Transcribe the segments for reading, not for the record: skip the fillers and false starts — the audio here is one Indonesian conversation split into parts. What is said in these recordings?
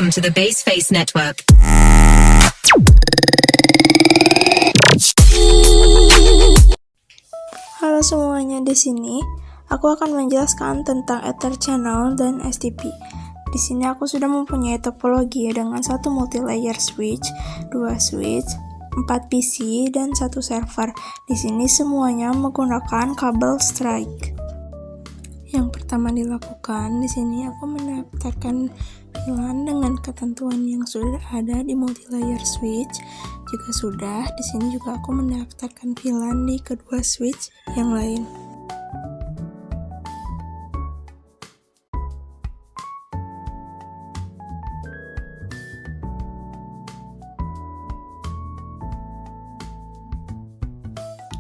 Welcome to the Baseface Network. Halo semuanya, di sini aku akan menjelaskan tentang Ether Channel dan STP. Di sini aku sudah mempunyai topologi dengan satu multi-layer switch, 2 switch, 4 PC, dan 1 server. Di sini semuanya menggunakan kabel strike. Yang pertama dilakukan, di sini aku mendaftarkan VLAN dengan ketentuan yang sudah ada di multi-layer switch. Jika sudah, di sini juga aku mendaftarkan VLAN di kedua switch yang lain.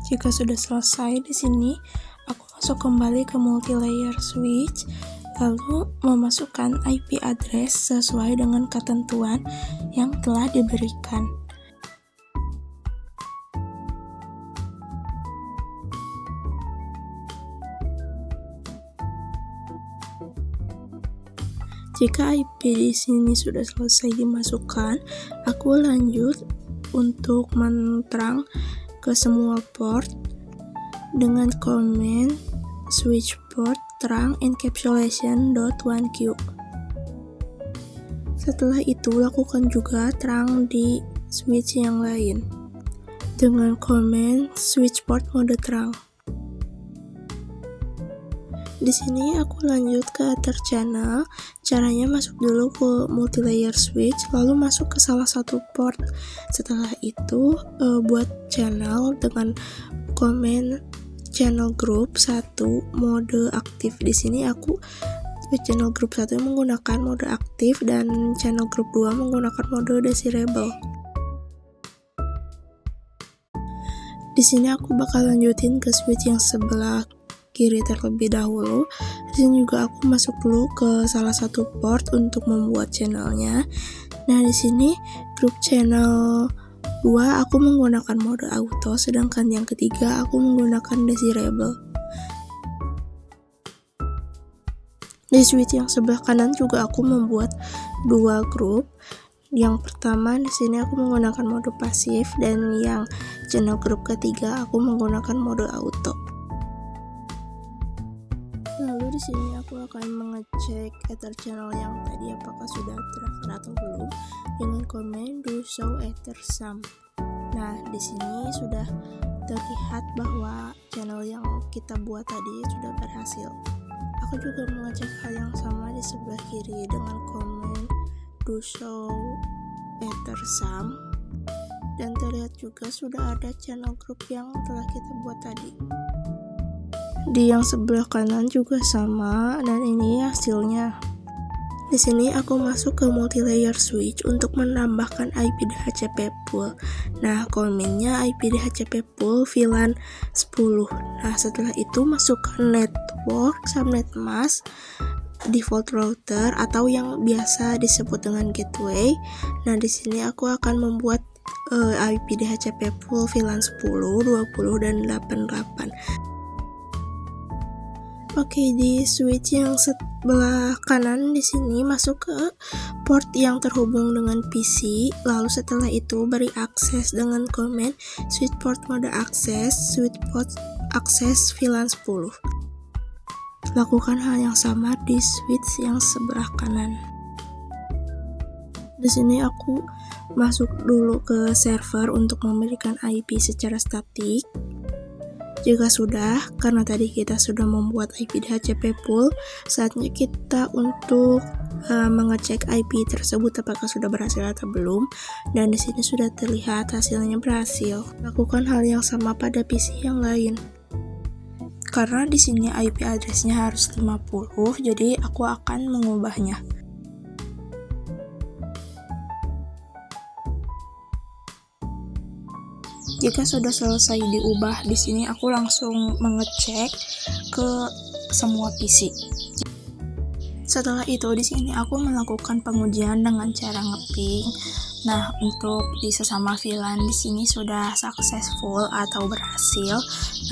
Jika sudah selesai, di sini aku masuk kembali ke multi-layer switch, lalu memasukkan IP address sesuai dengan ketentuan yang telah diberikan. Jika IP di sini sudah selesai dimasukkan, aku lanjut untuk menerang ke semua port dengan command switch port terang encapsulation.1q. Setelah itu, lakukan juga terang di switch yang lain dengan command switch port mode terang. Di sini aku lanjut ke Ether Channel. Caranya masuk dulu ke multi-layer switch, lalu masuk ke salah satu port. Setelah itu buat channel dengan command channel group 1 mode aktif. Di sini aku channel group 1 menggunakan mode aktif dan channel group 2 menggunakan mode desirable. Di sini aku bakal lanjutin ke switch yang sebelah kiri terlebih dahulu. Di sini juga aku masuk dulu ke salah satu port untuk membuat channelnya. Nah, di sini grup channel 2 aku menggunakan mode auto, sedangkan yang ketiga aku menggunakan desirable. Di switch yang sebelah kanan juga aku membuat 2 grup. Yang pertama di sini aku menggunakan mode pasif, dan yang channel grup ketiga aku menggunakan mode auto. Lalu di sini aku akan mengecek Ether Channel yang tadi apakah sudah terdaftar atau belum dengan command do show ether sum. Nah, di sini sudah terlihat bahwa channel yang kita buat tadi sudah berhasil. Aku juga mengecek hal yang sama di sebelah kiri dengan command do show ether sum, dan terlihat juga sudah ada channel group yang telah kita buat tadi. Di yang sebelah kanan juga sama, dan ini hasilnya. Di sini aku masuk ke multi-layer switch untuk menambahkan IP DHCP pool. Nah, commandnya IP DHCP pool VLAN 10. Nah, setelah itu masukkan network subnet mask default router atau yang biasa disebut dengan gateway. Nah, di sini aku akan membuat IP DHCP pool VLAN 10, 20 dan 88. Oke, di switch yang sebelah kanan di sini masuk ke port yang terhubung dengan PC. Lalu setelah itu beri akses dengan command switch port mode akses, switch port akses VLAN 10. Lakukan hal yang sama di switch yang sebelah kanan. Di sini aku masuk dulu ke server untuk memberikan IP secara statik. Jika sudah, karena tadi kita sudah membuat IP DHCP pool, saatnya kita untuk mengecek IP tersebut apakah sudah berhasil atau belum. Dan di sini sudah terlihat hasilnya berhasil. Lakukan hal yang sama pada PC yang lain. Karena di sini IP address-nya harus 50, jadi aku akan mengubahnya. Jika sudah selesai diubah, di sini aku langsung mengecek ke semua PC. Setelah itu di sini aku melakukan pengujian dengan cara ngeping, Nah, untuk di sesama VLAN di sini sudah successful atau berhasil.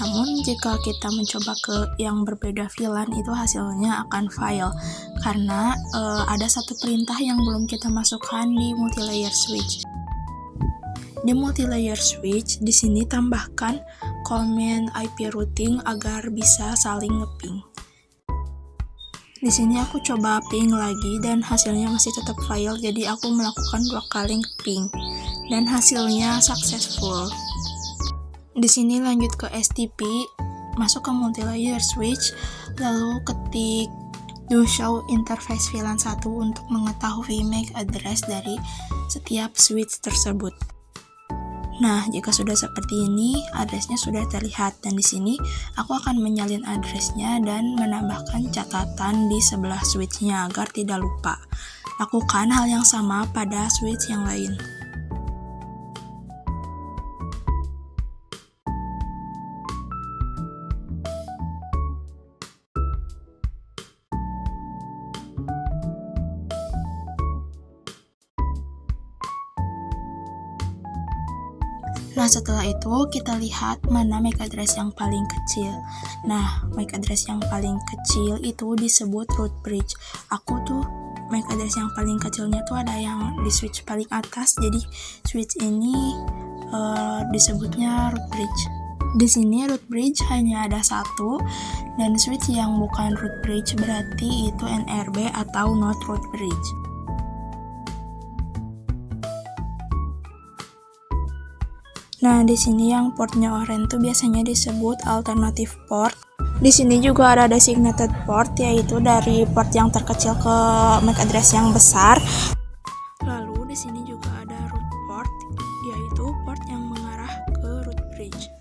Namun jika kita mencoba ke yang berbeda VLAN itu hasilnya akan fail karena ada satu perintah yang belum kita masukkan di multilayer switch. Di multilayer switch di sini tambahkan command IP routing agar bisa saling ngeping. Di sini aku coba ping lagi dan hasilnya masih tetap fail, jadi aku melakukan 2 kali ping dan hasilnya successful. Di sini lanjut ke STP, masuk ke multilayer switch, lalu ketik do show interface VLAN 1 untuk mengetahui MAC address dari setiap switch tersebut. Nah, jika sudah seperti ini, addressnya sudah terlihat dan di sini aku akan menyalin addressnya dan menambahkan catatan di sebelah switchnya agar tidak lupa. Lakukan hal yang sama pada switch yang lain. Nah, setelah itu kita lihat mana MAC address yang paling kecil. Nah, MAC address yang paling kecil itu disebut root bridge. Aku tuh MAC address yang paling kecilnya tuh ada yang di switch paling atas. Jadi switch ini disebutnya root bridge. Di sini root bridge hanya ada satu dan switch yang bukan root bridge berarti itu NRB atau not root bridge. Nah, di sini yang portnya oranye tuh biasanya disebut alternative port. Di sini juga ada designated port, yaitu dari port yang terkecil ke MAC address yang besar. Lalu di sini juga ada root port, yaitu port yang mengarah ke root bridge.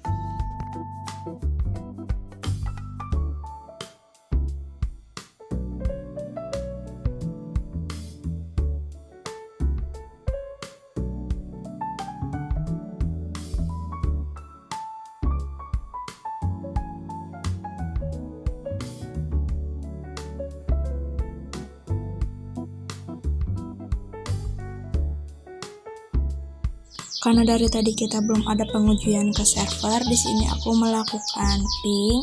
Karena dari tadi kita belum ada pengujian ke server, di sini aku melakukan ping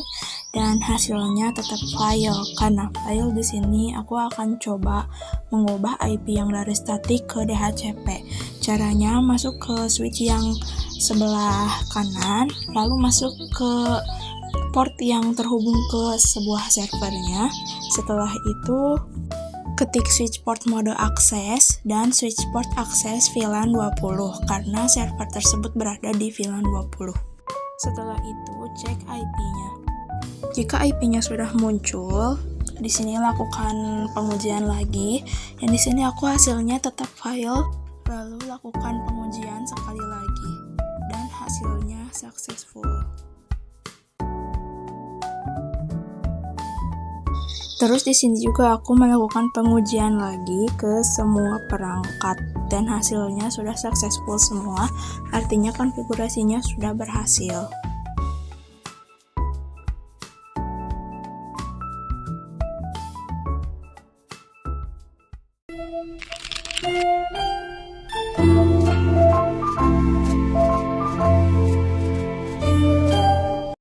dan hasilnya tetap fail. Karena fail di sini aku akan coba mengubah IP yang dari statik ke DHCP. Caranya masuk ke switch yang sebelah kanan, lalu masuk ke port yang terhubung ke sebuah servernya. Setelah itu ketik switch port mode akses dan switch port akses VLAN 20 karena server tersebut berada di VLAN 20. Setelah itu cek IP-nya. Jika IP-nya sudah muncul, di sini lakukan pengujian lagi. Dan di sini aku hasilnya tetap fail. Lalu lakukan pengujian sekali lagi dan hasilnya successful. Terus di sini juga aku melakukan pengujian lagi ke semua perangkat dan hasilnya sudah successful semua, artinya konfigurasinya sudah berhasil.